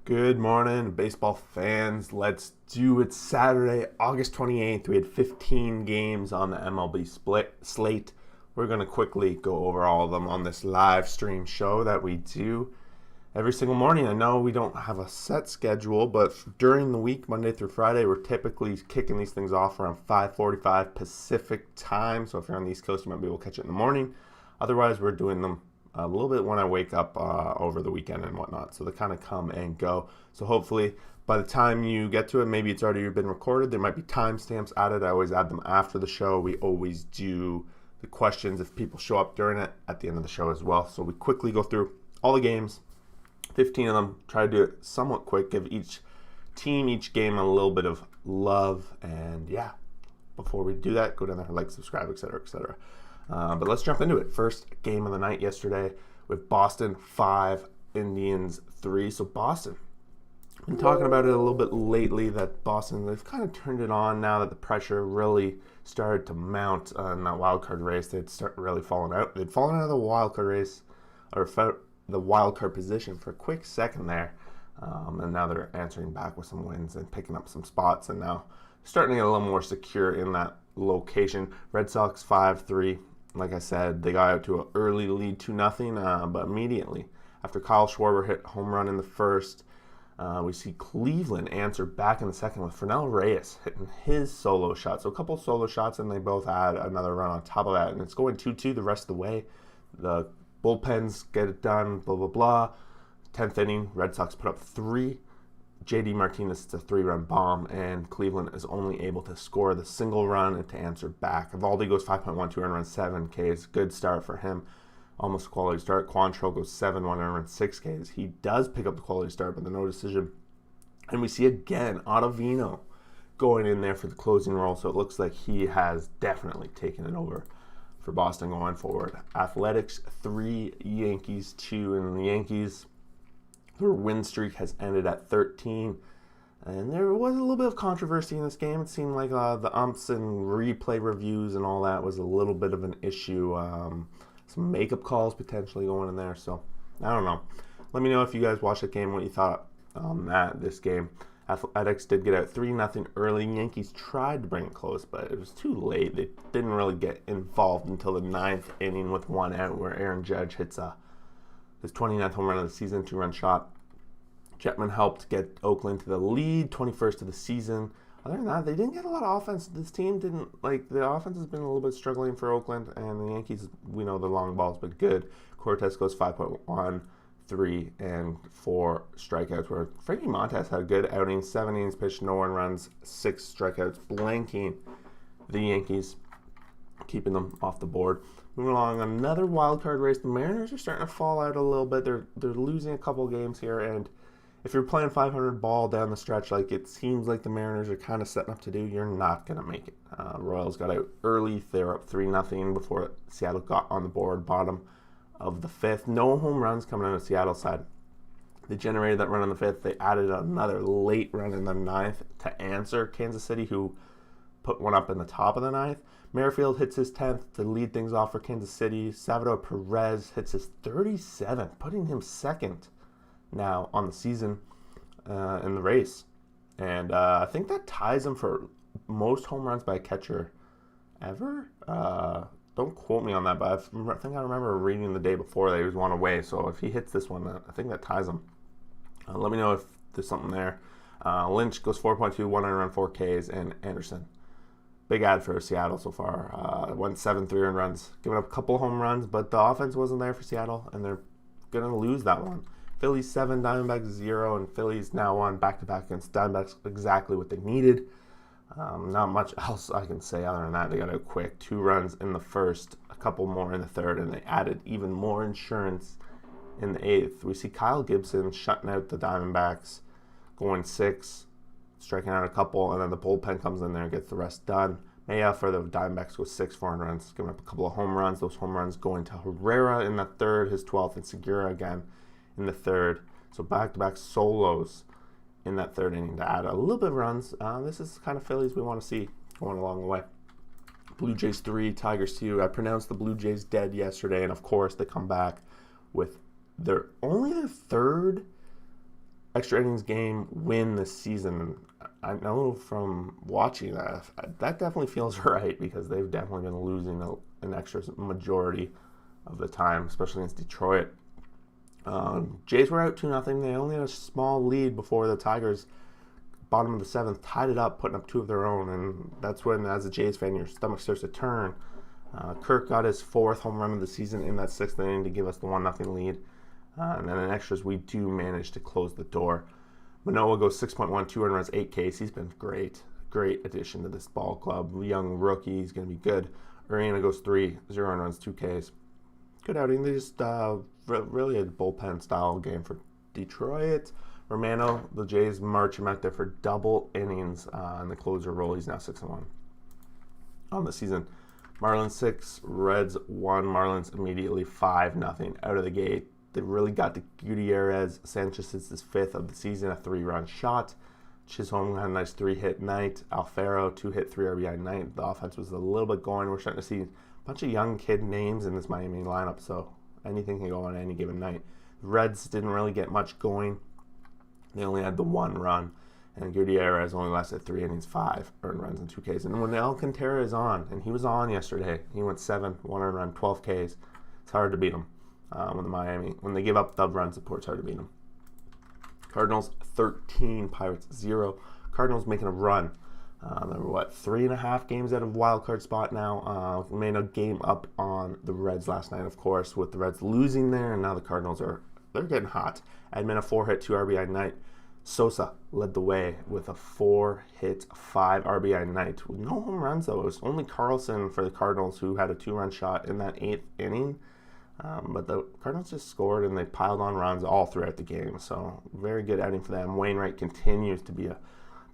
Good morning, baseball fans. Let's do it. Saturday, August 28th. We had 15 games on the MLB slate. We're going to quickly go over all of them on this live stream show that we do every single morning. I know we don't have a set schedule, but during the week, Monday through Friday, we're typically kicking these things off around 5:45 Pacific time. So if you're on the East Coast, you might be able to catch it in the morning. Otherwise, we're doing them a little bit when I wake up over the weekend and whatnot. So they kind of come and go. So hopefully by the time you get to it, maybe it's already been recorded. There might be timestamps added. I always add them after the show. We always do the questions if people show up during it at the end of the show as well. So we quickly go through all the games, 15 of them. Try to do it somewhat quick. Give each team, each game a little bit of love. And yeah, before we do that, go down there, like, subscribe, etc., etc. But let's jump into it. First game of the night yesterday with Boston 5, Indians 3. So Boston, been talking about it a little bit lately that Boston, they've kind of turned it on now that the pressure really started to mount in that wild card race. They'd start really falling out. They'd fallen out of the wild card race, or the wild card position for a quick second there. And now they're answering back with some wins and picking up some spots, and now starting to get a little more secure in that location. Red Sox 5-3. Like I said, they got out to an early lead 2-0, but immediately after Kyle Schwarber hit home run in the first, we see Cleveland answer back in the second with Fernando Reyes hitting his solo shot. So a couple solo shots, and they both had another run on top of that, and it's going 2-2 the rest of the way. The bullpens get it done, blah, blah, blah. 10th inning, Red Sox put up 3. J.D. Martinez, it's a 3-run bomb, and Cleveland is only able to score the single run and to answer back. Evaldi goes 5.12 earned run, 7 Ks. Good start for him. Almost a quality start. Quantrill goes 7, 1 earned run, 6 Ks. He does pick up the quality start, but the no decision. And we see again Ottavino going in there for the closing role, so it looks like he has definitely taken it over for Boston going forward. Athletics 3, Yankees 2, and the Yankees, their win streak has ended at 13, and there was a little bit of controversy in this game. It seemed like the umps and replay reviews and all that was a little bit of an issue. Some makeup calls potentially going in there, so I don't know. Let me know if you guys watched the game, what you thought on this game. Athletics did get out 3-0 early. Yankees tried to bring it close, but it was too late. They didn't really get involved until the 9th inning with 1 out, where Aaron Judge hits his 29th home run of the season, 2-run shot. Jetman helped get Oakland to the lead, 21st of the season. Other than that, they didn't get a lot of offense. This team didn't, the offense has been a little bit struggling for Oakland, and the Yankees, we know the long ball's been good. Cortez goes 5.1, 3, and 4 strikeouts, where Frankie Montas had a good outing, 7 innings pitched, no earned runs, 6 strikeouts, blanking the Yankees, keeping them off the board. Moving along, another wild card race. The Mariners are starting to fall out a little bit. They're losing a couple games here, and if you're playing 500 ball down the stretch, like it seems like the Mariners are kind of setting up to do, you're not going to make it. Royals got out early. They were up 3-0 before Seattle got on the board, bottom of the 5th. No home runs coming out of Seattle's side. They generated that run in the 5th. They added another late run in the 9th to answer Kansas City, who put one up in the top of the 9th. Merrifield hits his 10th to lead things off for Kansas City. Salvador Perez hits his 37th, putting him second now on the season in the race. And I think that ties him for most home runs by a catcher ever. Don't quote me on that, but I think I remember reading the day before that he was one away. So if he hits this one, I think that ties him. Let me know if there's something there. Lynch goes 4.2, 1 earned run, 4 Ks, and Anderson, big ad for Seattle so far. Went 7 3-earned runs, giving up a couple home runs, but the offense wasn't there for Seattle, and they're going to lose that one. Phillies 7, Diamondbacks 0, and Phillies now on back-to-back against Diamondbacks, exactly what they needed. Not much else I can say other than that. They got out quick, 2 runs in the first, a couple more in the third, and they added even more insurance in the 8th. We see Kyle Gibson shutting out the Diamondbacks, going 6, striking out a couple, and then the bullpen comes in there and gets the rest done. Maya for the Diamondbacks goes 6 4 runs, giving up a couple of home runs. Those home runs going to Herrera in the 3rd, his 12th, and Segura again in the 3rd. So back-to-back solos in that 3rd inning to add a little bit of runs. This is the kind of Phillies we want to see going along the way. Blue Jays 3, Tigers 2. I pronounced the Blue Jays dead yesterday, and of course they come back with their 3rd extra innings game win this season. I know from watching that definitely feels right because they've definitely been losing an extra majority of the time, especially against Detroit. Jays were out 2-0. They only had a small lead before the Tigers, bottom of the seventh, tied it up, putting up two of their own. And that's when, as a Jays fan, your stomach starts to turn. Kirk got his 4th home run of the season in that 6th inning to give us the 1-0 lead. And then in extras, we do manage to close the door. Manoah goes 6.1, 2 earned runs, 8 Ks. He's been great addition to this ball club. Young rookie, he's going to be good. Urena goes 3, 0 earned runs, 2 Ks. Good outing. They just really a bullpen style game for Detroit. Romano, the Jays march him out there for double innings in the closer role. He's now 6-1 on the season. Marlins 6, Reds 1. Marlins immediately 5-0 out of the gate. They really got to Gutierrez. Sanchez is his 5th of the season, a 3-run shot. Chisholm had a nice 3-hit night. Alfaro, 2-hit, 3 RBI night. The offense was a little bit going. We're starting to see a bunch of young kid names in this Miami lineup, so anything can go on any given night. The Reds didn't really get much going. They only had the 1 run, and Gutierrez only lasted 3 innings, 5 earned runs, and 2 Ks. And when Alcantara is on, and he was on yesterday, he went 7, 1 earned run, 12 Ks. It's hard to beat him. When they give up the run support, it's hard to beat them. Cardinals 13, Pirates 0. Cardinals making a run. They're 3.5 games out of wild card spot now. Made a game up on the Reds last night, of course, with the Reds losing there, and now the Cardinals they're getting hot. Edman a 4-hit, 2 RBI night. Sosa led the way with a 4-hit, 5 RBI night with no home runs though. It was only Carlson for the Cardinals who had a 2-run shot in that 8th inning. But the Cardinals just scored and they piled on runs all throughout the game. So very good outing for them. Wainwright continues to be a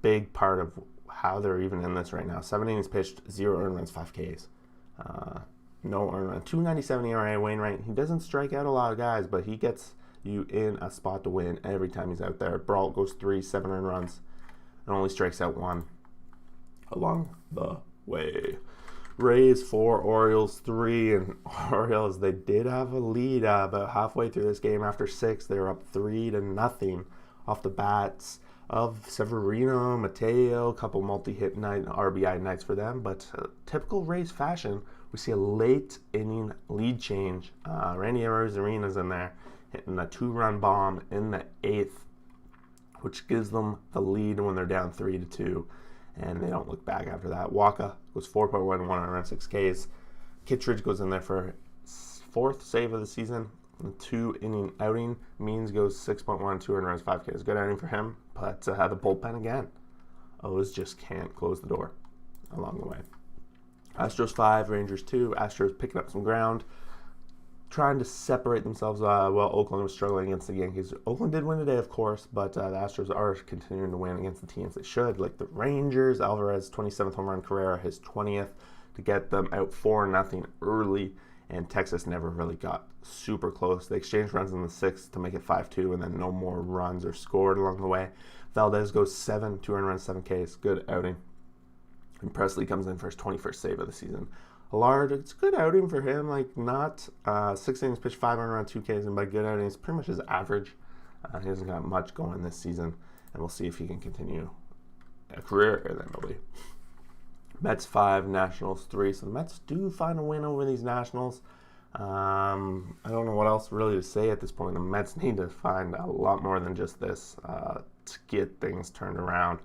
big part of how they're even in this right now. 7 innings pitched, 0 earned runs, 5 Ks. No earned run. 2.97 ERA. Wainwright. He doesn't strike out a lot of guys, but he gets you in a spot to win every time he's out there. Brault goes 3, 7 earned runs, and only strikes out 1 along the way. Rays 4, Orioles 3, and Orioles, they did have a lead about halfway through this game. After 6, they were up 3-0 off the bats of Severino, Mateo, a couple multi-hit RBI nights for them. But typical Rays fashion, we see a late inning lead change. Randy Arozarena's in there, hitting a 2-run bomb in the 8th, which gives them the lead when they're down 3-2. And they don't look back after that. Waka goes 4.1, 1 earned run, 6 Ks. Kittredge goes in there for 4th save of the season. A 2-inning outing. Means goes 6.1, 2 earned runs, 5 Ks. Good outing for him, but the bullpen again. O's just can't close the door along the way. Astros 5, Rangers 2. Astros picking up some ground, trying to separate themselves while Oakland was struggling against the Yankees. Oakland did win today, of course, but the Astros are continuing to win against the teams they should, like the Rangers. Alvarez, 27th home run, Carrera, his 20th, to get them out 4-0 early, and Texas never really got super close. They exchanged runs in the 6th to make it 5-2, and then no more runs are scored along the way. Valdez goes 7, 2 earned runs, 7 Ks. Good outing. And Presley comes in for his 21st save of the season. Allard, it's a good outing for him, not 6 innings pitched, 5 earned runs, 2 Ks, and by good outing, it's pretty much his average. He hasn't got much going this season, and we'll see if he can continue a career in MLB. Mets 5, Nationals 3, so the Mets do find a win over these Nationals. I don't know what else really to say at this point. The Mets need to find a lot more than just this to get things turned around.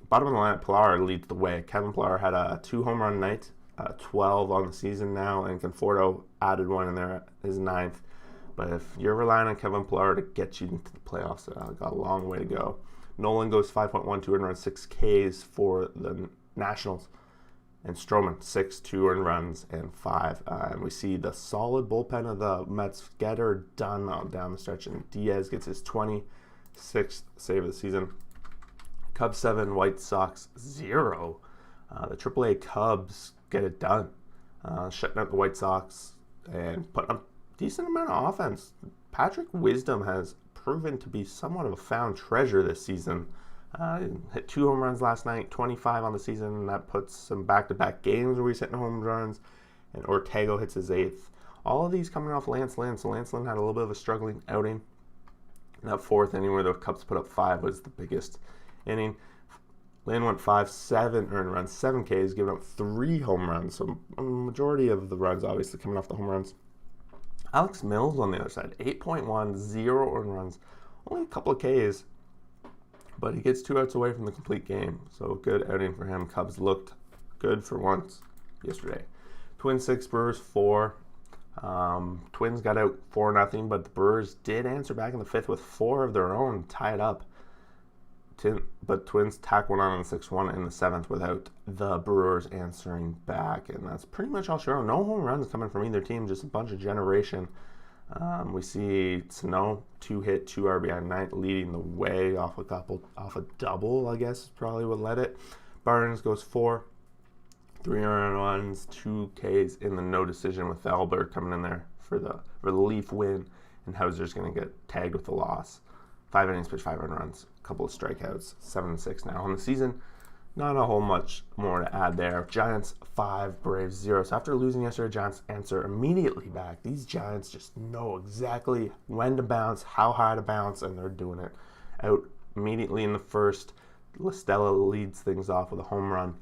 Bottom of the line, Pilar leads the way. Kevin Pilar had a 2 home run night, 12 on the season now, and Conforto added 1 in there, his 9th. But if you're relying on Kevin Pilar to get you into the playoffs, got a long way to go. Nolan goes 5.1, 2 earned runs, 6 Ks for the Nationals. And Stroman, 6, 2 earned runs, and 5. And we see the solid bullpen of the Mets get her done down the stretch. And Diaz gets his 26th save of the season. Cubs 7, White Sox 0. The AAA Cubs get it done, shutting out the White Sox and putting up a decent amount of offense. Patrick Wisdom has proven to be somewhat of a found treasure this season. Hit 2 home runs last night, 25 on the season, and that puts some back-to-back games where he's hitting home runs. And Ortega hits his 8th. All of these coming off Lance Lynn. So Lance Lynn had a little bit of a struggling outing. That fourth inning where the Cubs put up 5 was the biggest inning. Lane went 5-7 earned runs, 7 Ks, giving up 3 home runs. So a majority of the runs obviously coming off the home runs. Alex Mills on the other side, 8.1, 0 earned runs, only a couple of Ks, but he gets 2 outs away from the complete game. So good outing for him. Cubs looked good for once yesterday. Twins 6, Brewers 4. Twins got out 4-0, but the Brewers did answer back in the 5th with 4 of their own, tie it up. But Twins tack one on in the 6-1 in the 7th without the Brewers answering back. And that's pretty much all show. No home runs coming from either team, just a bunch of generation. We see Sano, 2-hit, 2 RBI night, leading the way off a double, I guess is probably what led it. Barnes goes 4, 3 earned runs, 2 Ks in the no decision with Albert coming in there for the relief win. And Hauser's going to get tagged with the loss. 5 innings pitched, 5 earned runs, a couple of strikeouts, 7-6 now on the season. Not a whole much more to add there. Giants 5, Braves 0. So after losing yesterday, Giants answer immediately back. These Giants just know exactly when to bounce, how high to bounce, and they're doing it. Out immediately in the first, Listella leads things off with a home run.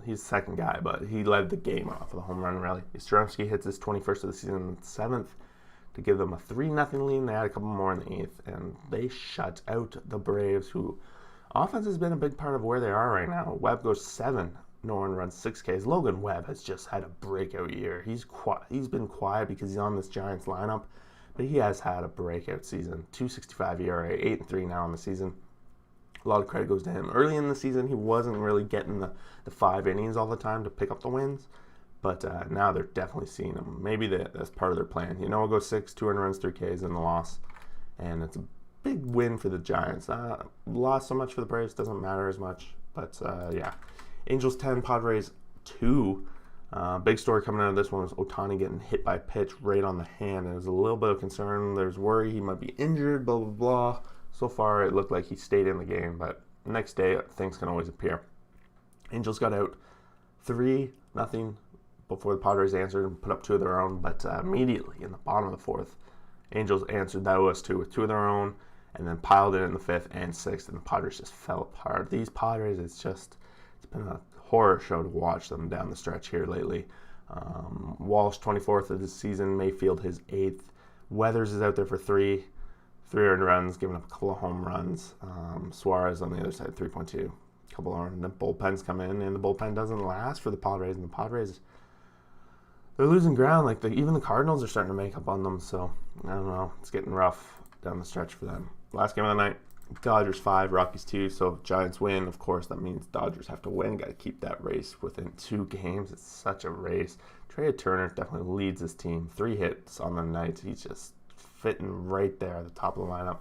He's the second guy, but he led the game off with a home run rally. Yastrzemski hits his 21st of the season in the 7th. To give them a 3-0 lead. They had a couple more in the 8th, and they shut out the Braves, who offense has been a big part of where they are right now. Webb goes 7, no earned runs, 6 Ks. Logan Webb has just had a breakout year. He's been quiet because he's on this Giants lineup, but he has had a breakout season. 2.65 ERA, 8-3 now in the season. A lot of credit goes to him. Early in the season, he wasn't really getting the 5 innings all the time to pick up the wins. But now they're definitely seeing him. Maybe that's part of their plan. It goes 6, 2 earned runs, 3 Ks in the loss. And it's a big win for the Giants. Lost so much for the Braves, doesn't matter as much. But yeah. Angels 10, Padres 2. Big story coming out of this one was Ohtani getting hit by a pitch right on the hand. There was a little bit of concern. There's worry he might be injured, blah, blah, blah. So far, it looked like he stayed in the game. But next day, things can always appear. Angels got out 3-0. Before the Padres answered and put up 2 of their own, but immediately in the bottom of the 4th, Angels answered those 2 with 2 of their own, and then piled it in the 5th and 6th, and the Padres just fell apart. These Padres, it's been a horror show to watch them down the stretch here lately. Walsh, 24th of the season, Mayfield, his 8th. Weathers is out there for 3 earned runs, giving up a couple of home runs. Suarez on the other side, 3.2. A couple of, and the bullpens come in, and the bullpen doesn't last for the Padres, and the Padres, they're losing ground. Even the Cardinals are starting to make up on them. So, I don't know. It's getting rough down the stretch for them. Last game of the night, Dodgers 5, Rockies 2. So, Giants win. Of course, that means Dodgers have to win. Got to keep that race within 2 games. It's such a race. Trey Turner definitely leads his team. 3 hits on the night. He's just fitting right there at the top of the lineup.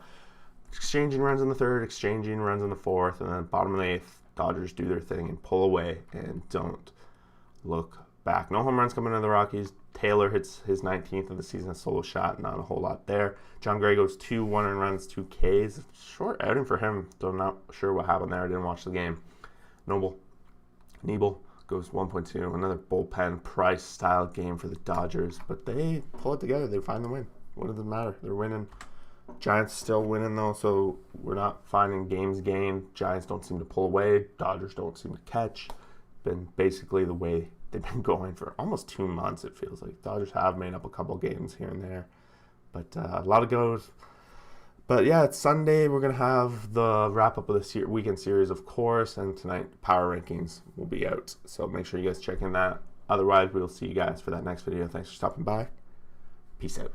Exchanging runs in the 3rd, exchanging runs in the 4th, and then bottom of the 8th, Dodgers do their thing and pull away and don't look back. No home runs coming into the Rockies. Taylor hits his 19th of the season, a solo shot, not a whole lot there. John Gray goes 2, 1 earned runs, 2 Ks. Short outing for him, so I'm not sure what happened there. I didn't watch the game. Nebel goes 1.2, another bullpen Price style game for the Dodgers, but they pull it together. They find the win. What does it matter? They're winning. Giants still winning though, so we're not finding games gained. Giants don't seem to pull away. Dodgers don't seem to catch. Been basically the way they've been going for almost 2 months, it feels like. Dodgers have made up a couple games here and there, but a lot of goes. But yeah, it's Sunday. We're going to have the wrap-up of the weekend series, of course, and tonight power rankings will be out. So make sure you guys check in that. Otherwise, we'll see you guys for that next video. Thanks for stopping by. Peace out.